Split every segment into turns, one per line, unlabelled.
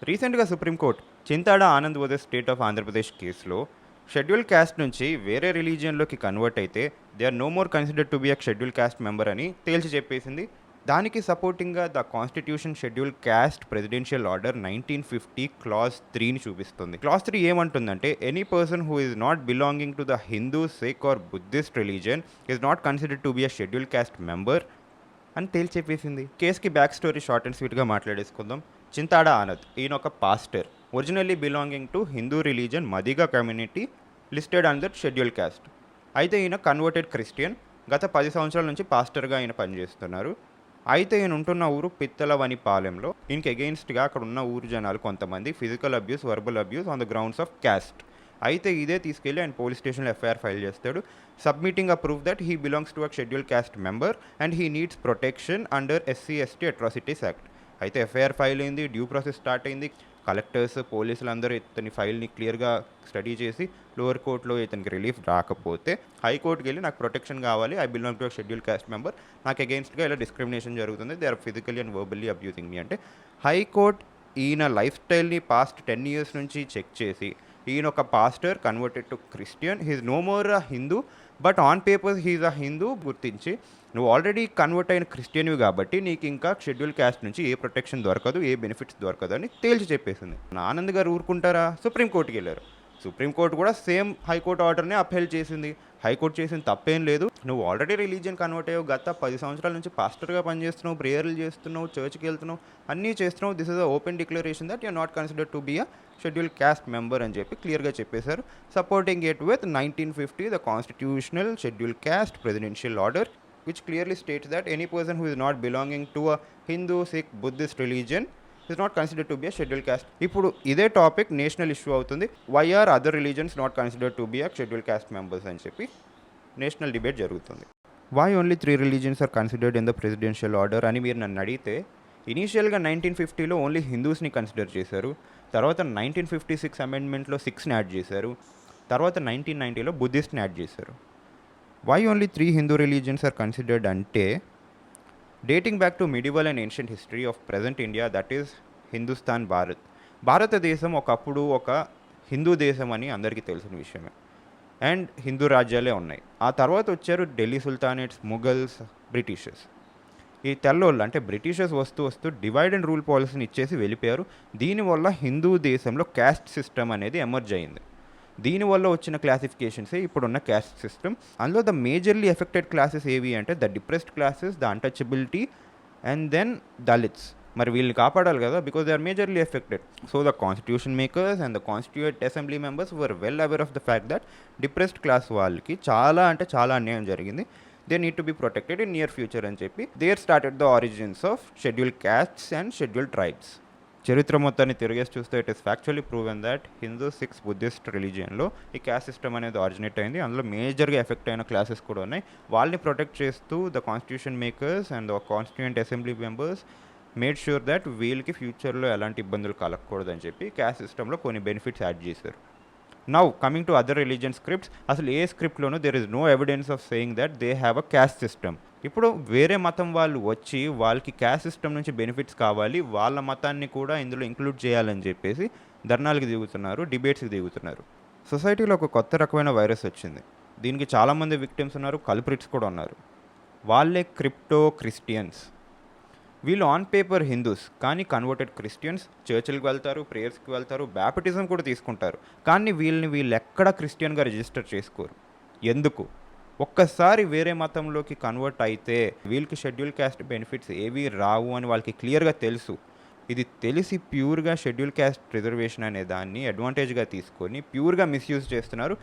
రీసెంట్‌గా supreme court Chintada Anand versus state of Andhra Pradesh కేసులో schedule caste నుంచి వేరే రిలీజియన్‌లోకి కన్వర్ట్ అయితే they are no more considered to be a schedule caste member అని తేల్చి చెప్పేసింది. దానికి సపోర్టింగ్‌గా the constitution schedule caste presidential order 1950 clause 3ని చూపిస్తుంది. క్లాజ్ 3 ఏమంటుందంటే any person who is not belonging to the Hindu, Sikh or Buddhist religion is not considered to be a schedule caste member అని తేల్చి చెప్పేసింది. కేసుకి బ్యాక్ స్టోరీ షార్ట్ అండ్ స్వీట్‌గా మాట్లాడేసుకుందాం. చింతాడ ఆనంద్ ఈయన ఒక pastor, originally belonging to Hindu religion Madiga community, listed under schedule caste. అయితే ఈయన converted Christian. గత 10 సంవత్సరాల నుంచి పాస్టర్గా ఈయన పనిచేస్తున్నారు. అయితే ఈయన ఉంటున్న ఊరు పిత్తలవనిపాలెంలో. ఈయనకి అగెయిన్స్ట్గా అక్కడ ఉన్న ఊరు జనాలు కొంతమంది physical abuse, verbal abuse on the grounds of caste. అయితే ఇదే తీసుకెళ్ళి ఆయన పోలీస్ స్టేషన్లో ఎఫ్ఐఆర్ ఫైల్ చేస్తాడు, submitting a proof that he belongs to a schedule caste member and he needs protection under SC/ST atrocities act. అయితే FIR file అయింది, due process start అయింది. Collectors, పోలీసులు అందరూ ఇతని ఫైల్ని క్లియర్గా స్టడీ చేసి లోవర్ కోర్టులో ఇతనికి రిలీఫ్ రాకపోతే హైకోర్టుకి వెళ్ళి నాకు ప్రొటెక్షన్ కావాలి, I belong to schedule caste member, నాకు అగెయిన్స్ట్గా ఇలా డిస్క్రిమినేషన్ జరుగుతుంది, they are physically and verbally abusing me అంటే హైకోర్టు ఈయన లైఫ్ స్టైల్ని పాస్ట్ 10 years నుంచి చెక్ చేసి ఈయన ఒక pastor converted to Christian, he's no more a Hindu but on papers he's a Hindu గుర్తించి నువ్వు ఆల్రెడీ కన్వర్ట్ అయిన క్రిస్టియన్వి కాబట్టి నీకు ఇంకా షెడ్యూల్ క్యాస్ట్ నుంచి ఏ ప్రొటెక్షన్ దొరకదు, ఏ బెనిఫిట్స్ దొరకదు అని తేల్చి చెప్పేసింది. ఆనంద్ గారు ఊరుకుంటారా? సుప్రీంకోర్టుకి వెళ్ళారు. సుప్రీంకోర్టు కూడా సేమ్ హైకోర్టు ఆర్డర్ని అప్హెల్డ్ చేసింది. హైకోర్టు చేసిన తప్పేం లేదు, నువ్వు ఆల్రెడీ రిలీజియన్ కన్వర్ట్ అయ్యావు, గత 10 సంవత్సరాల నుంచి పాస్టర్గా పనిచేస్తున్నావు, ప్రేయర్లు చేస్తున్నావు, చర్చ్కి వెళ్తున్నావు, అన్నీ చేస్తున్నావు, this is a open declaration that you're not considered to be a schedule caste member అని చెప్పి క్లియర్గా చెప్పేశారు. Supporting it with 1950 the constitutional schedule caste presidential order which clearly states that any person who is not belonging to a Hindu, Sikh, Buddhist religion is not considered to be a scheduled caste. ఇప్పుడు ఇదే topic national issue అవుతుంది. Why are other religions not considered to be a schedule caste members అని చెప్పి national debate జరుగుతుంది. Why only 3 religions are considered in the presidential order అని మీరు నన్ను అడిగితే, ఇనీషియల్గా 1950లో ఓన్లీ హిందూస్ని కన్సిడర్ చేశారు. తర్వాత 1956 అమెండ్మెంట్లో 6ని యాడ్ చేశారు. తర్వాత 1990లో బుద్ధిస్ట్ని యాడ్ చేశారు. Why only 3 Hindu religions are considered అంటే, dating back to medieval and ancient history of present India, that is Hindustan, భారతదేశం ఒకప్పుడు ఒక హిందూ దేశం అని అందరికీ తెలిసిన విషయమే. అండ్ హిందూ రాజ్యాలే ఉన్నాయి. ఆ తర్వాత వచ్చారు ఢిల్లీ సుల్తానేట్స్, ముఘల్స్, బ్రిటిషర్స్. ఈ తెల్లోళ్ళు అంటే బ్రిటిషర్స్ వస్తూ డివైడ్ అండ్ రూల్ పాలసీని ఇచ్చేసి వెళ్ళిపోయారు. దీనివల్ల హిందూ దేశంలో క్యాస్ట్ సిస్టమ్ అనేది ఎమర్జ్ అయింది. దీనివల్ల వచ్చిన క్లాసిఫికేషన్సే ఇప్పుడున్న క్యాస్ట్ సిస్టమ్. అందులో ద మేజర్లీ ఎఫెక్టెడ్ క్లాసెస్ ఏవి అంటే the depressed classes, the untouchability and then Dalits. మరి వీళ్ళని కాపాడాలి కదా, because they are majorly affected. So the constitution makers and the constituent assembly members were well aware of the fact that depressed class వాళ్ళకి చాలా అంటే చాలా అన్యాయం జరిగింది, they need to be protected in near future అని చెప్పి there started the origins of schedule castes and schedule tribes. చరిత్ర మొత్తాన్ని తిరిగేసి చూస్తే it is factually proven that Hindu, Sikhs, Buddhist రిలీజియన్లో ఈ క్యాస్ట్ సిస్టమ్ అనేది ఆరిజినేట్ అయింది. అందులో మేజర్గా ఎఫెక్ట్ అయిన క్లాసెస్ కూడా ఉన్నాయి. వాళ్ళని ప్రొటెక్ట్ చేస్తూ the constitution makers and the constituent assembly members made sure that వీళ్ళకి ఫ్యూచర్లో ఎలాంటి ఇబ్బందులు కలగకూడదని చెప్పి క్యాస్ట్ సిస్టంలో కొన్ని బెనిఫిట్స్ యాడ్ చేశారు. Now coming to other religion scripts, అసలు ఏ స్క్రిప్ట్లోనూ there is no evidence of saying that they have a caste system. ఇప్పుడు వేరే మతం వాళ్ళు వచ్చి వాళ్ళకి క్యాస్ట్ సిస్టమ్ నుంచి బెనిఫిట్స్ కావాలి, వాళ్ళ మతాన్ని కూడా ఇందులో ఇంక్లూడ్ చేయాలని చెప్పేసి ధర్నాలకు దిగుతున్నారు, డిబేట్స్కి దిగుతున్నారు. సొసైటీలో ఒక కొత్త రకమైన వైరస్ వచ్చింది. దీనికి చాలామంది విక్టిమ్స్ ఉన్నారు, కల్ప్రిట్స్ కూడా ఉన్నారు. వాళ్ళే క్రిప్టో క్రిస్టియన్స్. వీళ్ళు ఆన్ పేపర్ హిందూస్ కానీ కన్వర్టెడ్ క్రిస్టియన్స్, చర్చిలకు వెళ్తారు, ప్రేయర్స్కి వెళ్తారు, బ్యాప్టిజం కూడా తీసుకుంటారు. కానీ వీళ్ళు ఎక్కడ క్రిస్టియన్గా రిజిస్టర్ చేసుకోరు. ఎందుకు? ఒక్కసారి వేరే మతంలోకి కన్వర్ట్ అయితే వీళ్ళకి షెడ్యూల్ క్యాస్ట్ బెనిఫిట్స్ ఏవీ రావు అని వాళ్ళకి క్లియర్గా తెలుసు. ఇది తెలిసి ప్యూర్గా షెడ్యూల్ క్యాస్ట్ రిజర్వేషన్ అనే దాన్ని అడ్వాంటేజ్గా తీసుకొని ప్యూర్గా మిస్యూజ్ చేస్తున్నారు,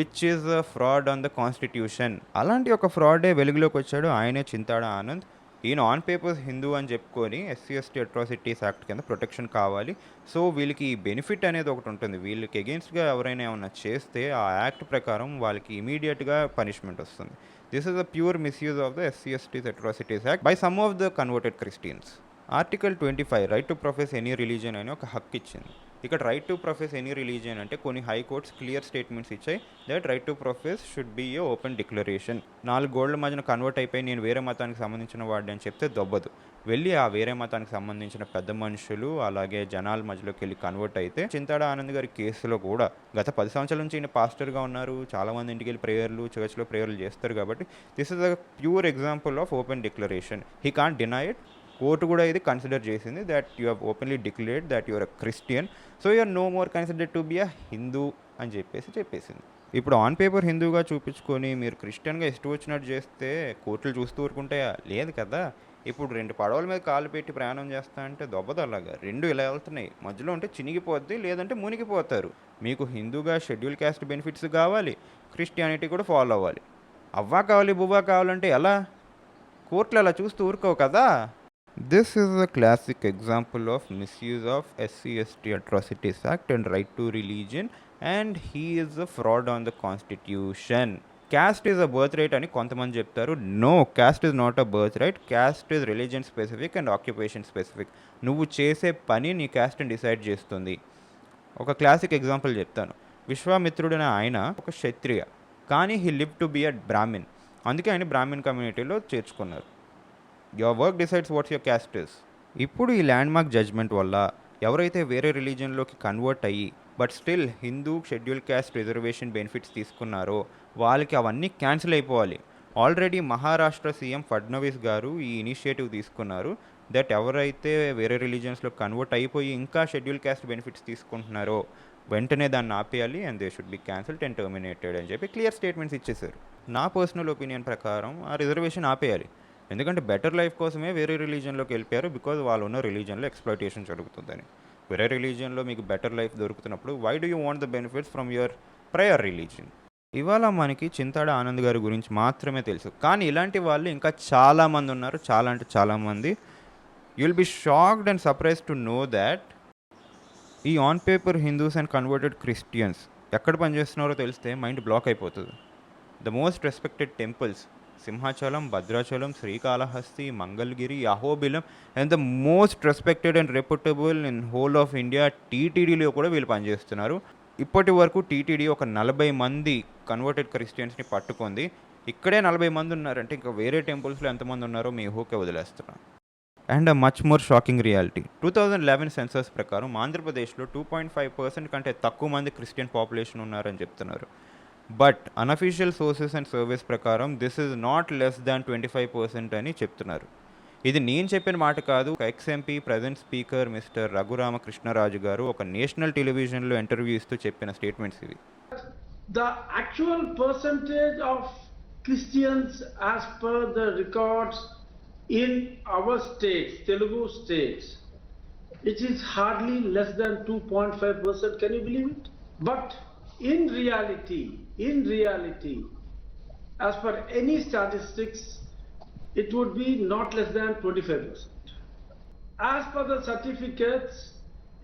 which is a fraud on the constitution. అలాంటి ఒక ఫ్రాడే వెలుగులోకి వచ్చాడు, ఆయనే చింతాడ ఆనంద్. ఈయన ఆన్ పేపర్స్ హిందూ అని చెప్పుకొని SC/ST అట్రాసిటీస్ యాక్ట్ కింద ప్రొటెక్షన్ కావాలి. సో వీళ్ళకి ఈ బెనిఫిట్ అనేది ఒకటి ఉంటుంది. వీళ్ళకి అగెయిన్స్ట్గా ఎవరైనా ఏమైనా చేస్తే ఆ యాక్ట్ ప్రకారం వాళ్ళకి ఇమీడియట్గా పనిష్మెంట్ వస్తుంది. This is a pure misuse of the SC/ST atrocities act by some of the converted Christians. Article 25 right to profess any religion అని ఒక హక్కు ఇచ్చింది. ఇక్కడ right to profess any religion అంటే కొన్ని హైకోర్ట్స్ క్లియర్ స్టేట్మెంట్స్ ఇచ్చాయి that right to profess should be a open declaration. 4 గోడల మధ్యన కన్వర్ట్ అయిపోయి నేను వేరే మతానికి సంబంధించిన వాడిని అని చెప్తే దొబ్బదు. వెళ్ళి ఆ వేరే మతానికి సంబంధించిన పెద్ద మనుషులు అలాగే జనాల మధ్యలోకి వెళ్ళి కన్వర్ట్ అయితే చింతాడ ఆనంద్ గారి కేసులో కూడా గత 10 సంవత్సరాల నుంచి ఈయన పాస్టర్గా ఉన్నారు. చాలామంది ఇంటికి వెళ్ళి ప్రేయర్లు చర్చ్లో ప్రేయర్లు చేస్తారు కాబట్టి this is a pure example of open declaration. He can't deny it. Court కూడా ఇది కన్సిడర్ చేసింది that you have openly declared that your a Christian, so you're no more considered to be a Hindu అని చెప్పేసింది. ఇప్పుడు on paper హిందూగా చూపించుకొని మీరు క్రిస్టియన్గా ఇష్టం వచ్చినట్టు చేస్తే కోర్టులు చూస్తూ ఊరుకుంటాయా? లేదు కదా. ఇప్పుడు 2 పడవల మీద కాలు పెట్టి ప్రయాణం చేస్తా అంటే దొబ్బదు. అలాగా 2 ఇలా వెళ్తున్నాయి, మధ్యలో ఉంటే చినిగిపోద్ది లేదంటే మునిగిపోతారు. మీకు హిందూగా షెడ్యూల్ క్యాస్ట్ బెనిఫిట్స్ కావాలి, క్రిస్టియానిటీ కూడా ఫాలో అవ్వాలి. అవ్వా కావాలి బువ్వా కావాలంటే ఎలా? కోర్టులు అలా చూస్తూ ఊరుకోవు కదా. This is a classic example of misuse of SC/ST Atrocities Act and right to religion, and he is a fraud on the constitution. Caste is a birthright అని కొంతమంది చెప్తారు. No, caste is not a birthright. Caste is religion specific and occupation specific. నువ్వు చేసే పని నీ casteని decide చేస్తుంది. ఒక classic example చెప్తాను. విశ్వామిత్రుడైన ఆయన ఒక క్షత్రియ, కానీ he live to be a Brahmin. అందుకే ఆయన బ్రాహ్మిన్ కమ్యూనిటీలో చేర్చుకున్నారు. Your work decides what's your caste is. ఇప్పుడు ఈ ల్యాండ్ మార్క్ జడ్జ్మెంట్ వల్ల ఎవరైతే వేరే రిలీజన్లోకి కన్వర్ట్ అయ్యి but still Hindu schedule caste reservation benefits తీసుకున్నారో వాళ్ళకి అవన్నీ క్యాన్సిల్ అయిపోవాలి. ఆల్రెడీ మహారాష్ట్ర సీఎం ఫడ్నవీస్ గారు ఈ ఇనిషియేటివ్ తీసుకున్నారు దట్ ఎవరైతే వేరే రిలీజన్స్లో కన్వర్ట్ అయిపోయి ఇంకా షెడ్యూల్ క్యాస్ట్ బెనిఫిట్స్ తీసుకుంటున్నారో వెంటనే దాన్ని ఆపేయాలి and they should be cancelled and terminated అని చెప్పి క్లియర్ స్టేట్మెంట్స్ ఇచ్చేశారు. నా పర్సనల్ ఒపీనియన్ ప్రకారం ఆ రిజర్వేషన్ ఆపేయాలి. ఎందుకంటే బెటర్ లైఫ్ కోసమే వేరే రిలీజన్లోకి వెళ్ళిపోయారు, బికాజ్ వాళ్ళు ఉన్న రిలీజన్లో ఎక్స్‌ప్లాయిటేషన్ జరుగుతుందని. వేరే రిలీజన్లో మీకు బెటర్ లైఫ్ దొరుకుతున్నప్పుడు why do you want the benefits from your prior religion? ఇవాళ మనకి చింతాడ ఆనంద్ గారి గురించి మాత్రమే తెలుసు, కానీ ఇలాంటి వాళ్ళు ఇంకా చాలామంది ఉన్నారు. చాలా అంటే చాలామంది. You will be shocked and surprise to know that ఈ on paper Hindus and converted Christians ఎక్కడ పనిచేస్తున్నారో తెలిస్తే మైండ్ బ్లాక్ అయిపోతుంది. The most respected temples Simhachalam, Bhadrachalam, Srikalahasti, Mangalagiri, Ahobilam and the most respected and reputable in whole of India టీటీడీలో కూడా వీళ్ళు పనిచేస్తున్నారు. ఇప్పటి వరకు టీటీడీ ఒక 40 మంది కన్వర్టెడ్ క్రిస్టియన్స్ని పట్టుకుంది. ఇక్కడే 40 మంది ఉన్నారంటే ఇంకా వేరే టెంపుల్స్లో ఎంతమంది ఉన్నారో మీ ఊహకే వదిలేస్తున్నాం. And a much more shocking reality, 2011 census ప్రకారం ఆంధ్రప్రదేశ్లో 2.5% కంటే తక్కువ మంది క్రిస్టియన్ పాపులేషన్ ఉన్నారని చెప్తున్నారు. But unofficial sources and surveys ప్రకారం this is not less than 25% అని చెప్తున్నారు. ఇది నేను చెప్పిన మాట కాదు. Ex MP present speaker mister Raghu Rama Krishna Raju గారు ఒక నేషనల్ టెలివిజన్లో ఇంటర్వ్యూ ఇస్తూ చెప్పిన స్టేట్మెంట్స్ ఇవి.
The actual percentage of Christians as per the records in our states, Telugu states, it is hardly less than 2.5%. Can you believe it? But in reality, as per any statistics, it would be not less than 25%. As per the certificates,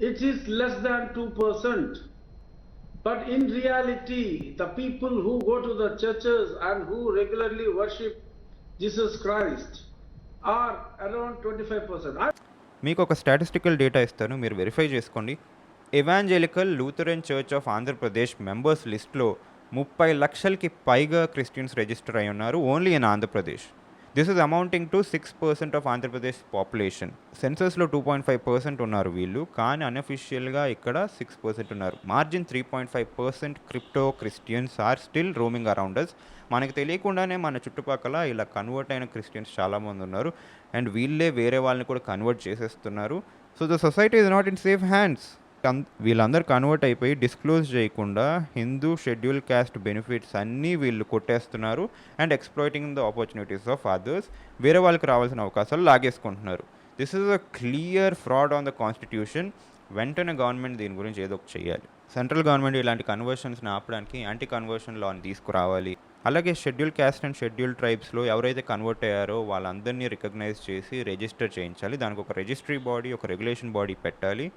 it is less than 2%. But in reality, the people who go to the churches and who regularly worship Jesus Christ are around 25%.
మీకు ఒక statistical data ఇస్తాను, మీరు verify చేసుకోండి. Evangelical Lutheran Church of Andhra Pradesh members లిస్ట్లో 30 లక్షలకి పైగా Christians register అయి ఉన్నారు only in Andhra Pradesh. This is amounting to 6% of Andhra Pradesh population. సెన్సస్లో 2.5% ఉన్నారు వీళ్ళు, కానీ అన్అఫీషియల్గా ఇక్కడ 6% ఉన్నారు. Margin 3.5% crypto Christians are still roaming around us. మనకు తెలియకుండానే మన చుట్టుపక్కల ఇలా కన్వర్ట్ అయిన క్రిస్టియన్స్ చాలామంది ఉన్నారు అండ్ వీళ్ళే వేరే వాళ్ళని కూడా కన్వర్ట్ చేసేస్తున్నారు. So the society is not in safe hands. వీళ్ళందరూ కన్వర్ట్ అయిపోయి డిస్క్లోజ్ చేయకుండా హిందూ షెడ్యూల్ క్యాస్ట్ బెనిఫిట్స్ అన్నీ వీళ్ళు కొట్టేస్తున్నారు and exploiting the opportunities of others. వేరే వాళ్ళకి రావాల్సిన అవకాశాలు లాగేసుకుంటున్నారు. This is a clear fraud on the constitution. వెంటనే గవర్నమెంట్ దీని గురించి ఏదో ఒకటి చేయాలి. సెంట్రల్ గవర్నమెంట్ ఇలాంటి కన్వర్షన్స్ని ఆపడానికి యాంటీ కన్వర్షన్ లాని తీసుకురావాలి. అలాగే షెడ్యూల్ క్యాస్ట్ అండ్ షెడ్యూల్ ట్రైబ్స్లో ఎవరైతే కన్వర్ట్ అయ్యారో వాళ్ళందరినీ రికగ్నైజ్ చేసి రిజిస్టర్ చేయించాలి. దానికి ఒక రిజిస్ట్రీ బాడీ, ఒక రెగ్యులేషన్ బాడీ పెట్టాలి.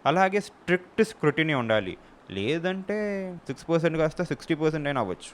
అలాగే స్ట్రిక్ట్ స్క్రూటినీ ఉండాలి. లేదంటే 6% కాస్త 60% అయినా అవ్వచ్చు.